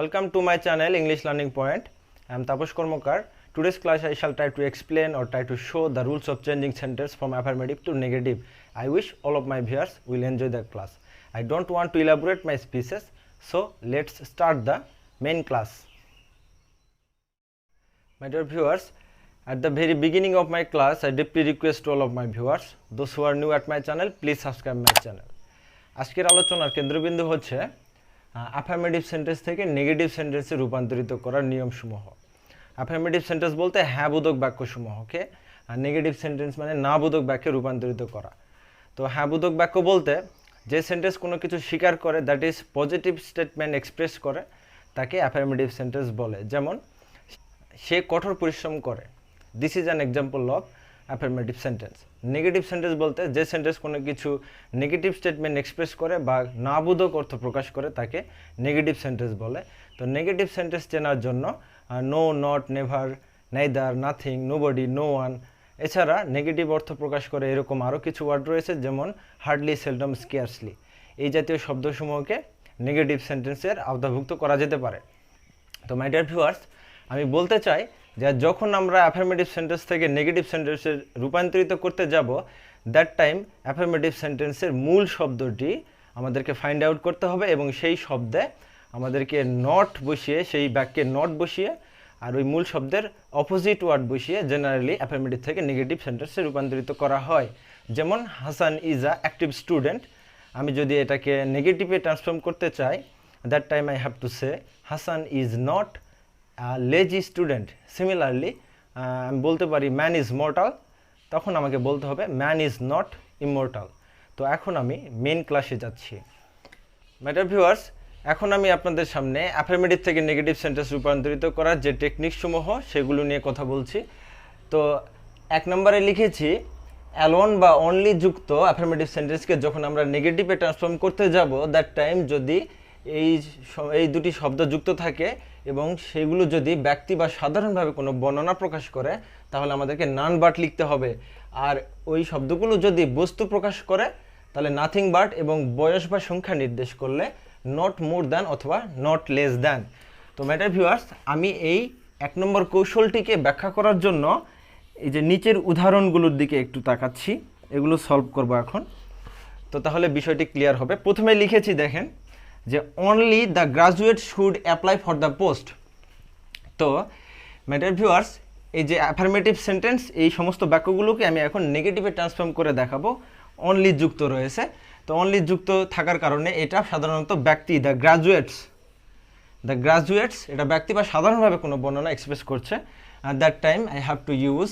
Welcome to my channel English Learning Point. I am Taposh Kormokar. Today's class I shall try to explain or try to show the rules of changing sentence from affirmative to negative. I wish all of my viewers will enjoy the class. I don't want to elaborate my speeches, so let's start the main class. My dear viewers, at the very beginning of my class, I deeply request all of my viewers, those who are new at my channel, please subscribe my channel. আজকের আলোচনার কেন্দ্রবিন্দু হচ্ছে affirmative sentence থেকে negative সেন্টেন্সে রূপান্তরিত করার নিয়মসমূহ। Affirmative sentence বলতে হ্যাঁ বোধক বাক্যসমূহকে, আর নেগেটিভ সেন্টেন্স মানে না বোধক বাক্যে রূপান্তরিত করা। তো হ্যাঁ বোধক বাক্য বলতে যে সেন্টেন্স কোনো কিছু স্বীকার করে, that is positive statement express করে, তাকে অ্যাফার্মেটিভ সেন্টেন্স বলে। যেমন সে কঠোর পরিশ্রম করে, this is an example of affirmative sentence. Negative sentence বলতে যে সেন্টেন্স কোনো কিছু নেগেটিভ স্টেটমেন্ট এক্সপ্রেস করে বা না বোধক অর্থ প্রকাশ করে, তাকে নেগেটিভ সেন্টেন্স বলে। তো নেগেটিভ সেন্টেন্স চেনার জন্য no, not, never, neither, nothing, nobody, no one, এছাড়া নেগেটিভ অর্থ প্রকাশ করে এরকম আরও কিছু ওয়ার্ড রয়েছে, যেমন হার্ডলি, সেলডম, স্কেয়ার্সলি। এই জাতীয় শব্দসমূহকে নেগেটিভ সেন্টেন্সের আওতাভুক্ত করা যেতে পারে। তো মাই ডিয়ার ভিউয়ার্স, আমি বলতে চাই যে যখন আমরা অ্যাফার্মেটিভ সেন্টেন্স থেকে নেগেটিভ সেন্টেন্সে রূপান্তরিত করতে যাব, দ্যাট টাইম অ্যাফার্মেটিভ সেন্টেন্সের মূল শব্দটি আমাদেরকে ফাইন্ড আউট করতে হবে এবং সেই শব্দে আমাদেরকে নট বসিয়ে, সেই বাক্যে নট বসিয়ে আর ওই মূল শব্দের অপোজিট ওয়ার্ড বসিয়ে জেনারেলি অ্যাফার্মেটিভ থেকে নেগেটিভ সেন্টেন্সে রূপান্তরিত করা হয়। যেমন Hasan is a active student. আমি যদি এটাকে নেগেটিভে ট্রান্সফর্ম করতে চাই, that time I have to say Hasan is not lazy student. Similarly আমি বলতে পারি ম্যান ইজ মর্টাল, তখন আমাকে বলতে হবে ম্যান ইজ নট ইমমর্টাল। তো এখন আমি মেন ক্লাসে যাচ্ছি। মাই ডিয়ার ভিউয়ার্স, এখন আমি আপনাদের সামনে অ্যাফার্মেটিভ থেকে নেগেটিভ সেন্টেন্স রূপান্তরিত করার যে টেকনিকসমূহ সেগুলো নিয়ে কথা বলছি। তো 1 নম্বরে লিখেছি অ্যালোন বা অনলি যুক্ত অ্যাফার্মেটিভ সেন্টেন্সকে যখন আমরা নেগেটিভে ট্রান্সফর্ম করতে যাব, দ্যাট টাইম যদি এই দুটি শব্দ যুক্ত থাকে এবং সেগুলো যদি ব্যক্তি বা সাধারণভাবে কোনো বর্ণনা প্রকাশ করে, তাহলে আমাদেরকে নান বাট লিখতে হবে। আর ওই শব্দগুলো যদি বস্তু প্রকাশ করে, তাহলে নাথিং বাট, এবং বয়স বা সংখ্যা নির্দেশ করলে নট মোর দ্যান অথবা নট লেস দ্যান। তো মাই ডিয়ার ভিউয়ার্স, আমি এই 1 নম্বর কৌশলটিকে ব্যাখ্যা করার জন্য এই যে নিচের উদাহরণগুলোর দিকে একটু তাকাচ্ছি, এগুলো সলভ করব এখন। তো তাহলে বিষয়টি ক্লিয়ার হবে। প্রথমে লিখেছি, দেখেন যে only the graduate should apply for the post. তো মাই ডিয়ার ভিউয়ার্স, এই যে অ্যাফার্মেটিভ সেন্টেন্স, এই সমস্ত বাক্যগুলোকে আমি এখন নেগেটিভে ট্রান্সফর্ম করে দেখাবো। অনলি যুক্ত রয়েছে, তো অনলি যুক্ত থাকার কারণে এটা সাধারণত ব্যক্তি, দ্য গ্রাজুয়েটস এটা ব্যক্তি বা সাধারণভাবে কোনো বর্ণনা এক্সপ্রেস করছে। আর that time I have to use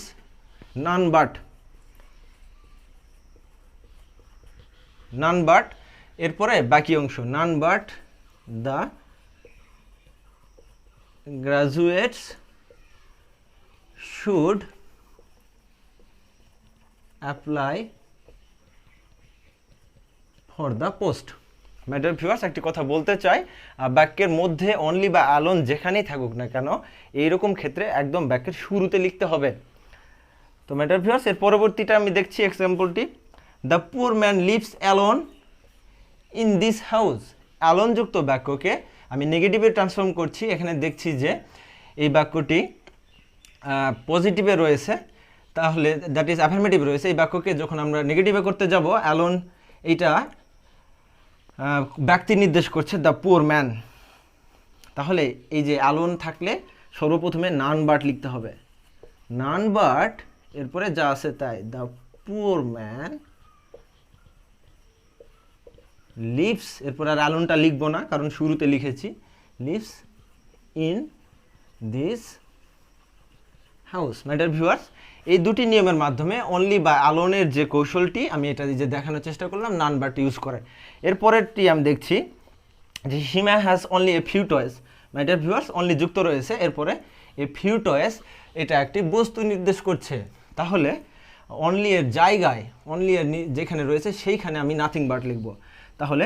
none but, এরপরে বাকি অংশ none but the graduates should apply for the post. My dear viewers, একটি কথা বলতে চাই, বাক্যের মধ্যে অনলি বা অ্যালোন যেখানেই থাকুক না কেন, এইরকম ক্ষেত্রে একদম বাক্যের শুরুতে লিখতে হবে। তো মাই ডিয়ার ভিউয়ার্স, এর পরবর্তীটা আমি দেখছি এক্সাম্পলটি, the poor man lives alone in this house. অ্যালোনযুক্ত বাক্যকে আমি নেগেটিভে ট্রান্সফর্ম করছি। এখানে দেখছি যে এই বাক্যটি পজিটিভে রয়েছে, তাহলে দ্যাট ইজ অ্যাফার্মেটিভ রয়েছে। এই বাক্যকে যখন আমরা নেগেটিভে করতে যাব, অ্যালোন এইটা ব্যক্তি নির্দেশ করছে, দ্য পুয়ার ম্যান। তাহলে এই যে অ্যালোন থাকলে সর্বপ্রথমে নান বাট লিখতে হবে, নান বাট, এরপরে যা আছে তাই, দ্য পুয়ার ম্যান লিভস, এরপর আর অ্যালোনটা লিখবো না কারণ শুরুতে লিখেছি, lives in this house. My dear viewers, এই দুটি নিয়মের মাধ্যমে অনলি বা অ্যালোনের যে কৌশলটি আমি এটা যে দেখানোর চেষ্টা করলাম, নান বাট ইউজ করে। এরপরেরটি আমি দেখছি যে Hima has only a few toys. My dear viewers, only যুক্ত রয়েছে, এরপরে এ ফিউ টয়েস এটা একটি বস্তু নির্দেশ করছে। তাহলে অনলি এর জায়গায়, অনলি এর যেখানে রয়েছে সেইখানে আমি নাথিং বাট লিখব। তাহলে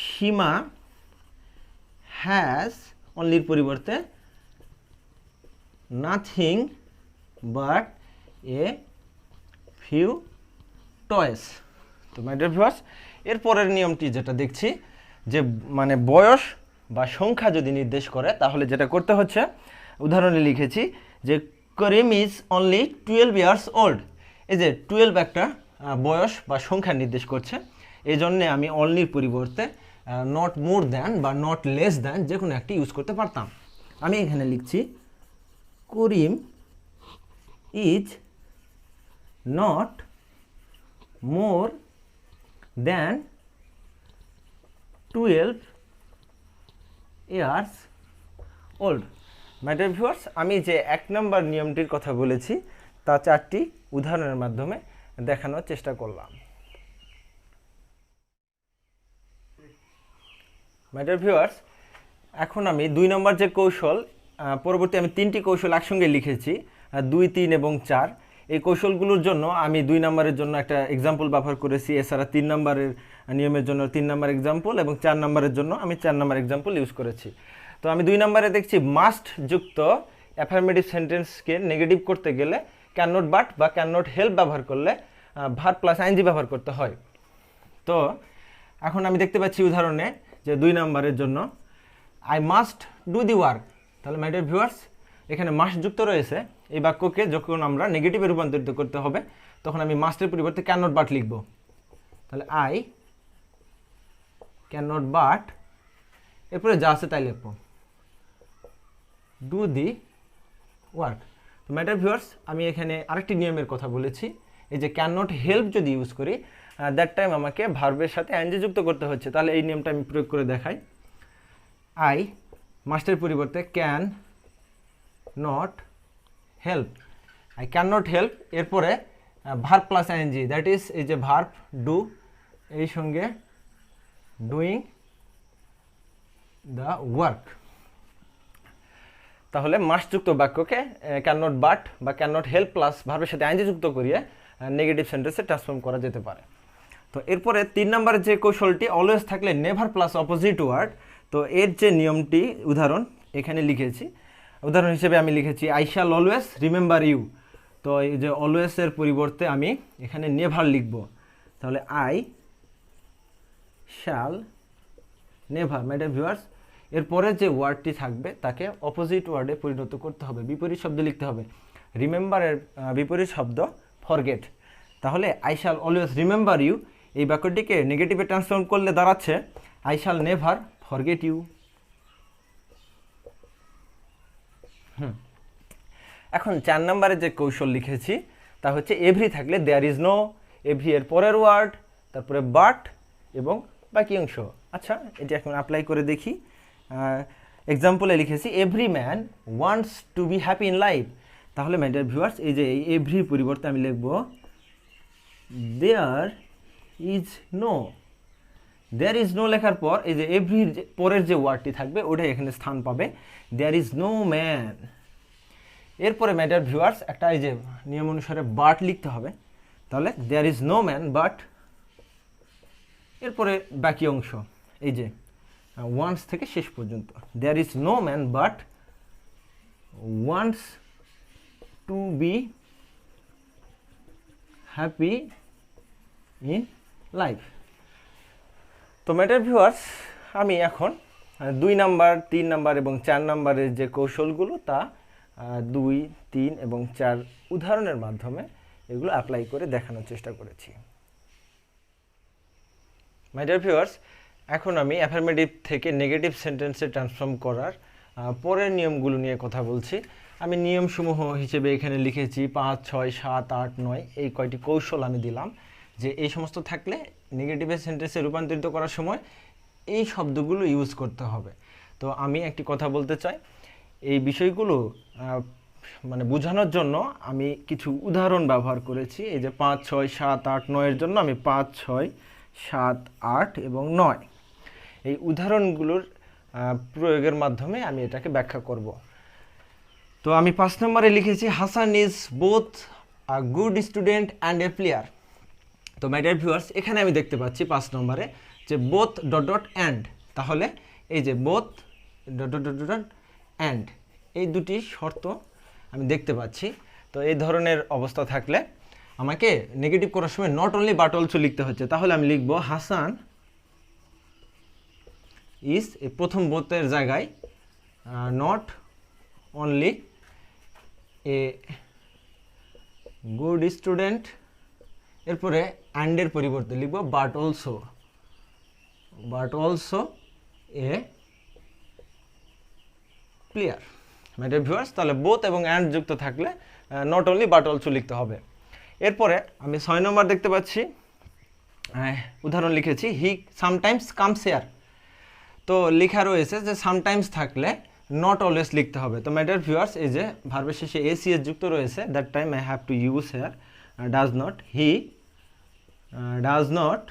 হিমা হ্যাজ, অনলির পরিবর্তে nothing but a few toys. তো মাই ডিয়ার ভিউয়ার্স, এরপরের নিয়মটি যেটা দেখছি যে মানে বয়স বা সংখ্যা যদি নির্দেশ করে তাহলে যেটা করতে হচ্ছে, উদাহরণে লিখেছি যে করিম ইজ অনলি 12 ইয়ার্স ওল্ড। এই যে 12 একটা বয়স বা সংখ্যা নির্দেশ করছে, এই জন্যে আমি অনলির পরিবর্তে নট মোর দ্যান বা নট লেস দ্যান যে কোনো একটি ইউজ করতে পারতাম। আমি এখানে লিখছি Karim is not more than 12 years old. My dear viewers, আমি যে 1 নম্বর নিয়মটির কথা বলেছি তা 4টি উদাহরণের মাধ্যমে দেখানোর চেষ্টা করলাম। মাই ডিয়ার ভিউয়ার্স, এখন আমি 2 নম্বর যে কৌশল, পরবর্তী আমি 3টি কৌশল একসঙ্গে লিখেছি, 2, 3 এবং 4। এই কৌশলগুলোর জন্য আমি 2 নম্বরের জন্য একটা এক্সাম্পল ব্যবহার করেছি, এছাড়া 3 নম্বরের নিয়মের জন্য 3 নম্বর এক্সাম্পল এবং 4 নম্বরের জন্য আমি 4 নম্বর এক্সাম্পল ইউজ করেছি। তো আমি 2 নম্বরে দেখছি মাস্ট যুক্ত অ্যাফার্মেটিভ সেন্টেন্সকে নেগেটিভ করতে গেলে ক্যান নট বাট বা ক্যান নট হেল্প ব্যবহার করলে ভার্ব প্লাস আইএনজি ব্যবহার করতে হয়। তো এখন আমি দেখতে পাচ্ছি উদাহরণে যে 2 নম্বরের জন্য I must do the work. তাহলে মাই ডিয়ার ভিউয়ার্স, এখানে মাস্ট যুক্ত রয়েছে। এই বাক্যকে যখন আমরা নেগেটিভে রূপান্তরিত করতে হবে তখন আমি মাস্টের পরিবর্তে ক্যান নট বাট লিখব। তাহলে আই ক্যান নট বাট, এরপরে যা আছে তাই লিখব, ডু দি ওয়ার্ক। তো মাই ডিয়ার ভিউয়ার্স, আমি এখানে আরেকটি নিয়মের কথা বলেছি, এই যে ক্যান নট হেল্প যদি ইউজ করি দ্যাট টাইম আমাকে ভার্বের সাথে আইএনজি যুক্ত করতে হচ্ছে। তাহলে এই নিয়মটা আমি প্রয়োগ করে দেখাই। আই মাস্টের পরিবর্তে can not help, I can not help, এরপরে verb plus ING, that is এই যে ভার্ব ডু, এই সঙ্গে ডুইং দ্য ওয়ার্ক। তাহলে মাস্টযুক্ত বাক্যকে ক্যান নট বাট বা ক্যান নট হেল্প প্লাস ভার্বের সাথে আইএনজি যুক্ত করিয়ে নেগেটিভ সেন্টেন্সে ট্রান্সফর্ম করা যেতে পারে। তো এরপরে 3 নম্বরের যে কৌশলটি অলওয়েজ থাকলে নেভার প্লাস অপোজিট ওয়ার্ড, তো এর যে নিয়মটি উদাহরণ এখানে লিখেছি। উদাহরণ হিসেবে আমি লিখেছি I shall always remember you. তো এই যে অলওয়েজের পরিবর্তে আমি এখানে নেভার লিখব। তাহলে I shall never. My dear viewers, এরপরে যে ওয়ার্ডটি থাকবে তাকে অপোজিট ওয়ার্ডে পরিণত করতে হবে, বিপরীত শব্দ লিখতে হবে। রিমেম্বারের বিপরীত শব্দ ফরগেট। তাহলে I shall always remember you, এই বাক্যটিকে নেগেটিভে ট্রান্সফর্ম করলে দাঁড়াচ্ছে I shall never forget you. এখন 4 নম্বরে যে কৌশল লিখেছি তা হচ্ছে এভরি থাকলে দেয়ার ইজ নো, এভরি এর পরের ওয়ার্ড, তারপরে বাট এবং বাকি অংশ। আচ্ছা, এটি এখন অ্যাপ্লাই করে দেখি। এক্সাম্পলে লিখেছি every man wants to be happy in life. তাহলে মাই ডিয়ার ভিউয়ার্স, এই যে এভরির পরিবর্তে আমি লিখব there is no. There is no লেখার পর এই যে এভরির পরের যে ওয়ার্ডটি থাকবে ওটাই এখানে স্থান পাবে, দেয়ার ইজ নো ম্যান। এরপরে মাই ডিয়ার ভিউয়ার্স, একটা এই যে নিয়ম অনুসারে বাট লিখতে হবে। তাহলে there is no man but, এরপরে বাকি অংশ এই যে ওয়ান্টস থেকে শেষ পর্যন্ত, there is no man but wants to be happy in life. তো মাই ডিয়ার ভিউয়ার্স, আমি এখন 2 নাম্বার, 3 নাম্বার এবং 4 নাম্বারের যে কৌশলগুলো তা 2, 3 এবং 4 উদাহরণের মাধ্যমে এগুলো অ্যাপ্লাই করে দেখানোর চেষ্টা করেছি। মাই ডিয়ার ভিউয়ার্স, এখন আমি অ্যাফার্মেটিভ থেকে নেগেটিভ সেন্টেন্সে ট্রান্সফর্ম করার পরের নিয়মগুলো নিয়ে কথা বলছি। আমি নিয়মসমূহ হিসেবে এখানে লিখেছি 5, 6, 7, 8, 9 এই কয়টি কৌশল আমি দিলাম, যে এই সমস্ত থাকলে নেগেটিভের সেন্টেন্সে রূপান্তরিত করার সময় এই শব্দগুলো ইউজ করতে হবে। তো আমি একটি কথা বলতে চাই, এই বিষয়গুলো মানে বোঝানোর জন্য আমি কিছু উদাহরণ ব্যবহার করেছি। এই যে 5, 6, 7, 8, 9 এর জন্য আমি 5, 6, 7, 8 এবং 9 এই উদাহরণগুলোর প্রয়োগের মাধ্যমে আমি এটাকে ব্যাখ্যা করব। তো আমি 5 নম্বরে লিখেছি Hasan is both a good student and a player. তো মাই ডিয়ার ভিউয়ার্স, এখানে আমি দেখতে পাচ্ছি 5 নম্বরে যে বোথ ডট ডট অ্যান্ড। তাহলে এই যে both dot dot dot dot and, এই দুটি শর্ত আমি দেখতে পাচ্ছি। তো এই ধরনের অবস্থা থাকলে আমাকে নেগেটিভ করার সময় নট অনলি বাট অলসো লিখতে হচ্ছে। তাহলে আমি লিখব হাসান ইজ এই প্রথম বোথের জায়গায় not only a good student, এরপরে অ্যান্ডের পরিবর্তে লিখব but also a player. My dear viewers, তাহলে বোথ এবং অ্যান্ড যুক্ত থাকলে নট অনলি বাট অলসো লিখতে হবে। এরপরে আমি 6 নম্বর দেখতে পাচ্ছি, উদাহরণ লিখেছি হি সামটাইমস কামস হিয়ার। তো লেখা রয়েছে যে সামটাইমস থাকলে নট অলওয়েজ লিখতে হবে। তো মাই ডিয়ার ভিউয়ার্স, এই যে ভার্বের শেষে এসিএস যুক্ত রয়েছে, that time I have to use here does not. He does not,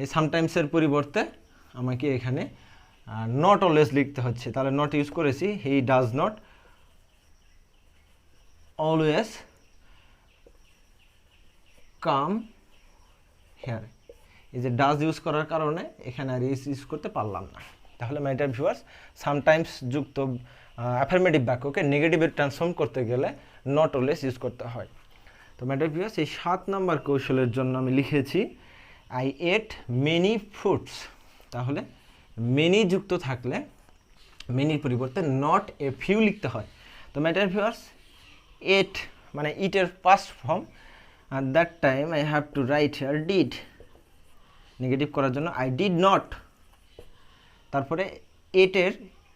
এই সামটাইমসের পরিবর্তে আমাকে এখানে নট অলওয়েজ লিখতে হচ্ছে, তাহলে নট ইউজ করেছি। He does not always come here. এই যে ডাজ ইউজ করার কারণে এখানে আর ইউজ করতে পারলাম না। তাহলে মাই ডিয়ার ভিউয়ার্স, সামটাইমস যুক্ত অ্যাফার্মেটিভ বাক্যকে নেগেটিভে ট্রান্সফর্ম করতে গেলে নট অলওয়েজ ইউজ করতে হয়। তো মাই ডিয়ার ভিউয়ার্স, এই 7 নম্বর কৌশলের জন্য আমি লিখেছি আই এট মেনি ফ্রুটস। তাহলে মেনি যুক্ত থাকলে মেনির পরিবর্তে নট এ ফিউ লিখতে হয়। তো মাই ডিয়ার ভিউয়ার্স, এট মানে ইটের পাস্ট ফর্ম, আর that time I have to write here did. Negative করার জন্য আই ডিড নট, তারপরে এটের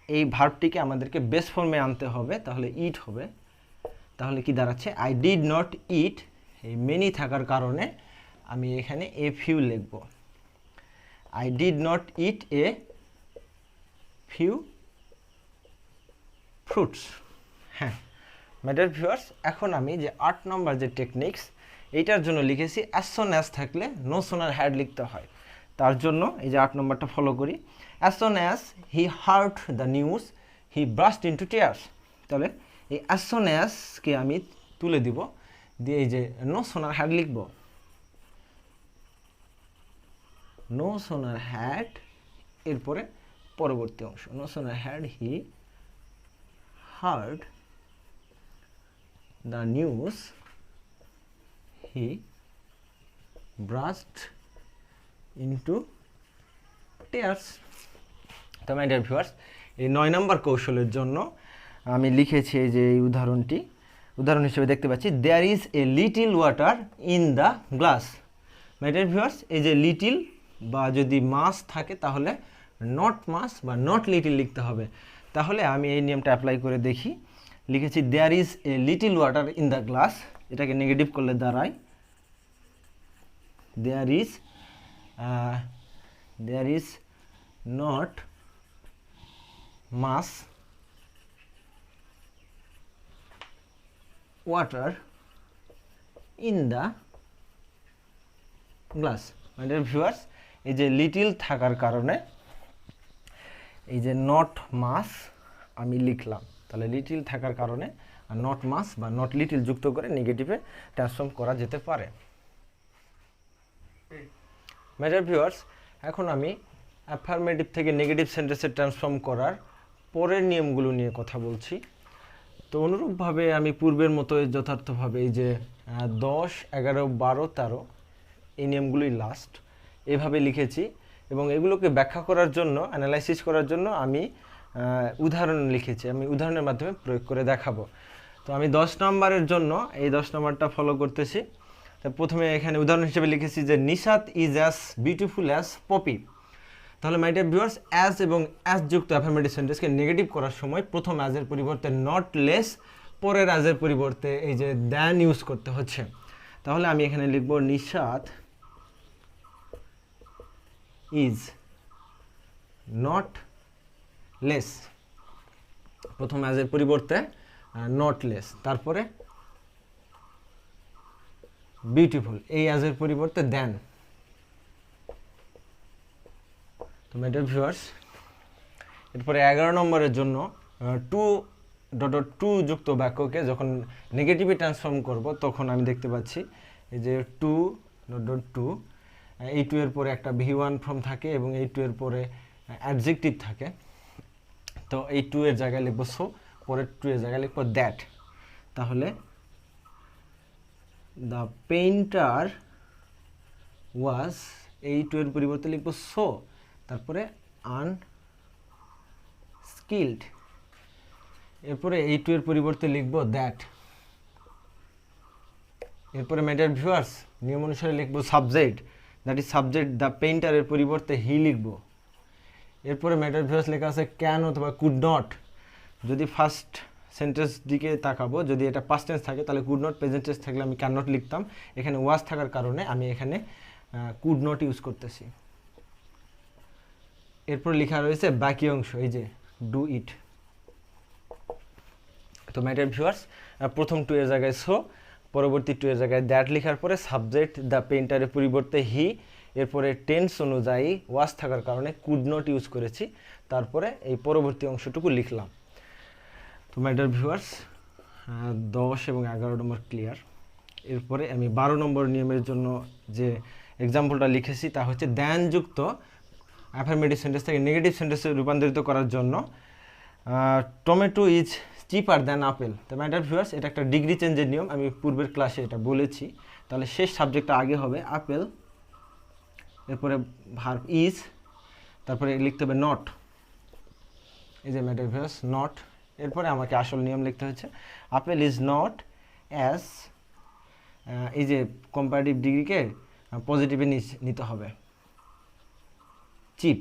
এই ভার্বটিকে আমাদেরকে বেস ফর্মে আনতে হবে, তাহলে ইট হবে। তাহলে কি দাঁড়াচ্ছে, আই ডিড নট ইট। এই মেনি থাকার কারণে আমি এখানে এ ফিউ লিখব। I did not it a few fruits. হ্যাঁ মাই ডিয়ার ভিউয়ার্স, এখন আমি যে 8 নম্বর যে টেকনিক্স, এইটার জন্য লিখেছি অ্যাজ সোন অ্যাজ থাকলে নো সোনার হ্যাড লিখতে হয়। তার জন্য এই যে 8 নম্বরটা ফলো করি। As soon as he heard the news he burst into tears. তাহলে এই অ্যাজ সোন অ্যাজকে আমি তুলে দিব, দিয়ে এই যে নো সোনার হ্যাড লিখব। নো সোনার হ্যাড, এরপরে পরবর্তী অংশ no sooner had he heard the news he burst into tears. তো মাই ডিয়ার ভিউয়ার্স, এই 9 নম্বর কৌশলের জন্য আমি লিখেছি এই যে এই উদাহরণটি। উদাহরণ হিসেবে দেখতে পাচ্ছি there is a little water in the glass. My dear viewers, এই যে লিটিল বা যদি মাস থাকে তাহলে নট মাস বা নট লিটিল লিখতে হবে। তাহলে আমি এই নিয়মটা অ্যাপ্লাই করে দেখি। লিখেছি there is a little water in the glass, এটাকে নেগেটিভ করলে দাঁড়ায় there is not much water in the glass. My dear viewers, এই যে লিটিল থাকার কারণে এই যে নট মাস আমি লিখলাম। তাহলে লিটিল থাকার কারণে নট মাস বা নট লিটিল যুক্ত করে নেগেটিভে ট্রান্সফর্ম করা যেতে পারে। মাই ডিয়ার ভিউয়ার্স, এখন আমি অ্যাফার্মেটিভ থেকে নেগেটিভ সেন্টেন্সে ট্রান্সফর্ম করার পরের নিয়মগুলো নিয়ে কথা বলছি। তো অনুরূপভাবে আমি পূর্বের মতো যথার্থভাবে এই যে 10, 11, 12, 13 এই নিয়মগুলোই লাস্ট এভাবে লিখেছি, এবং এগুলোকে ব্যাখ্যা করার জন্য অ্যানালাইসিস করার জন্য আমি উদাহরণ লিখেছি। আমি উদাহরণের মাধ্যমে প্রয়োগ করে দেখাবো। তো আমি 10 নম্বরের জন্য এই 10 নম্বরটা ফলো করতেছি। তো প্রথমে এখানে উদাহরণ হিসেবে লিখেছি যে Nishat is as beautiful as Poppy. তাহলে মাই ডিয়ার ভিউয়ার্স, অ্যাজ এবং অ্যাজ যুক্ত অ্যাফার্মেটিভ সেন্টেন্সকে নেগেটিভ করার সময় প্রথম অ্যাজের পরিবর্তে নট লেস, পরের অ্যাজের পরিবর্তে এই যে দ্যান ইউজ করতে হচ্ছে। তাহলে আমি এখানে লিখব নিশাত ইজ নট লেস, প্রথম অ্যাজের পরিবর্তে নট লেস, তারপরে বিউটিফুল এই অ্যাজের পরিবর্তে দ্যান। তো মাই ডিয়ার ভিউয়ার্স, এরপরে 11 নম্বরের জন্য টু যুক্ত বাক্যকে যখন নেগেটিভে ট্রান্সফর্ম করব তখন আমি দেখতে পাচ্ছি এই যে টু, এই টু এর পরে একটা V1 ফর্ম থাকে এবং এই টু এর পরে অ্যাডজেক্টিভ থাকে। তো এই টু এর জায়গায় লিখব সো, পরের টু এর জায়গায় লিখব দ্যাট। তাহলে দ্য পেইন্টার ওয়াজ, এই টু এর পরিবর্তে লিখব সো, তারপরে আনস্কিলড। এরপরে এই টু এর পরিবর্তে লিখব দ্যাট। এরপরে ম্যাডার ভিউয়ার্স নিয়ম অনুসারে লিখব subject, that is subject the painter এর পরিবর্তে হি লিখব। এরপরে ম্যাডার ভিউয়ার্স লেখা আছে ক্যান অথবা কুড নট। যদি ফার্স্ট সেন্টেন্স দিকে তাকাবো, যদি এটা পাস্ট টেন্স থাকে তাহলে কুড নট, প্রেজেন্ট টেন্স থাকলে আমি ক্যান নট লিখতাম। এখানে ওয়াজ থাকার কারণে আমি এখানে কুড নট ইউজ করতেছি। এরপর লেখা রয়েছে বাকি অংশ, এই যে ডু ইট। তো ম্যাডার ভিউয়ার্স প্রথম টু এর জায়গায় সো, পরবর্তী টু এর জায়গায় দ্যাট লেখার পরে সাবজেক্ট দ্য পেইন্টারের পরিবর্তে হি, এরপরে টেন্স অনুযায়ী ওয়াজ থাকার কারণে কুড নট ইউজ করেছি, তারপরে এই পরবর্তী অংশটুকু লিখলাম। তো ম্যাডার ভিউয়ার্স 10 এবং 11 নম্বর ক্লিয়ার। এরপরে আমি 12 নম্বর নিয়মের জন্য যে এক্সাম্পলটা লিখেছি তা হচ্ছে দ্যানযুক্ত অ্যাফার্মেটিভ সেন্টেন্স থেকে নেগেটিভ সেন্টেন্সে রূপান্তরিত করার জন্য tomato is cheaper than apple. তো ম্যাডার ভিউয়ার্স এটা একটা ডিগ্রি চেঞ্জের নিয়ম, আমি পূর্বের ক্লাসে এটা বলেছি। তাহলে শেষ সাবজেক্টটা আগে হবে আপেল, এরপরে ভার্ব ইজ, তারপরে লিখতে হবে নট, এই যে ম্যাডার ভিউয়ার্স নট। এরপরে আমাকে আসল নিয়ম লিখতে হচ্ছে আপেল ইজ নট অ্যাজ, এই যে কম্পারেটিভ ডিগ্রিকে পজিটিভে নিতে হবে, চিপ।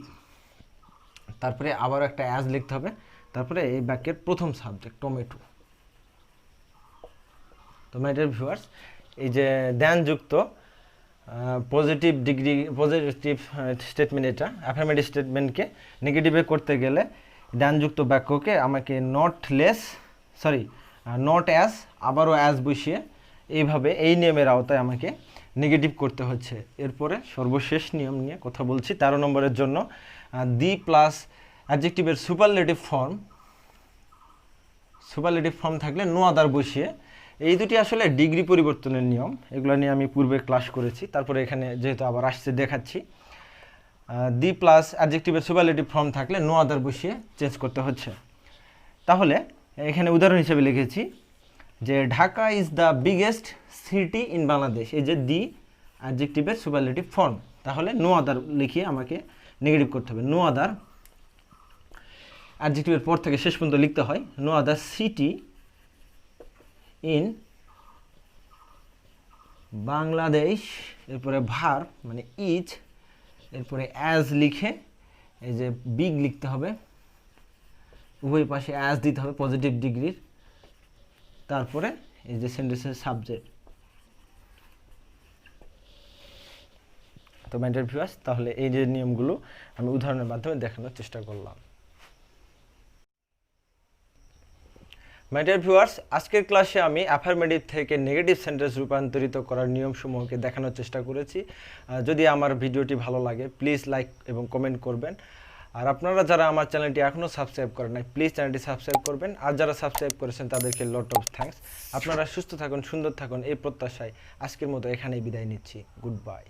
তারপরে আবার একটা অ্যাজ লিখতে হবে, তারপরে এই বাক্যের প্রথম সাবজেক্ট টমেটো। তো ম্যাডার ভিউয়ার্স এই যে দ্যানযুক্ত পজিটিভ ডিগ্রি, পজিটিভ স্টেটমেন্ট, এটা অ্যাফার্মেটিভ স্টেটমেন্টকে নেগেটিভে করতে গেলে দ্যানযুক্ত বাক্যকে আমাকে নট অ্যাজ আবারও অ্যাজ বসিয়ে এইভাবে এই নিয়মের আওতায় আমাকে নেগেটিভ করতে হচ্ছে। এরপরে সর্বশেষ নিয়ম নিয়ে কথা বলছি 13 নম্বরের জন্য। দি প্লাস অ্যাডজেক্টিভের সুপারলেটিভ ফর্ম থাকলে নো আদার বসিয়ে, এই দুটি আসলে ডিগ্রি পরিবর্তনের নিয়ম, এগুলো নিয়ে আমি পূর্বে ক্লাস করেছি। তারপরে এখানে যেহেতু আবার আসছে দেখাচ্ছি, দি প্লাস অ্যাডজেক্টিভের সুপারলেটিভ ফর্ম থাকলে নো আদার বসিয়ে চেঞ্জ করতে হচ্ছে। তাহলে এখানে উদাহরণ হিসেবে লিখেছি যে Dhaka is the biggest city in Bangladesh, এই যে দি অ্যাডজেক্টিভের সুপারলেটিভ ফর্ম, তাহলে নো আদার লিখিয়ে আমাকে নেগেটিভ করতে হবে। নো আদার অ্যাডজেক্টিভের পর থেকে শেষ পর্যন্ত লিখতে হয় no other city in Bangladesh, এরপরে ভার্ব মানে ইজ, এরপরে অ্যাজ লিখে এই যে বিগ লিখতে হবে, উভয় পাশে অ্যাজ দিতে হবে পজিটিভ ডিগ্রির, তারপরে এই যে সেন্টেন্সের সাবজেক্ট। তো ম্যাডার ভিউয়ার্স তাহলে এই যে নিয়মগুলো আমি উদাহরণের মাধ্যমে দেখানোর চেষ্টা করলাম। মাই ডিয়ার ভিউয়ার্স আজকের ক্লাসে আমি অ্যাফার্মেটিভ থেকে নেগেটিভ সেন্টেন্স রূপান্তরিত করার নিয়মসমূহকে দেখানোর চেষ্টা করেছি। যদি আমার ভিডিওটি ভালো লাগে প্লিজ লাইক এবং কমেন্ট করবেন। আর আপনারা যারা আমার চ্যানেলটি এখনও সাবস্ক্রাইব করেন নাই প্লিজ চ্যানেলটি সাবস্ক্রাইব করবেন। আর যারা সাবস্ক্রাইব করেছেন তাদেরকে লট অফ থ্যাঙ্কস। আপনারা সুস্থ থাকুন, সুন্দর থাকুন এই প্রত্যাশায় আজকের মতো এখানেই বিদায় নিচ্ছি। Good bye.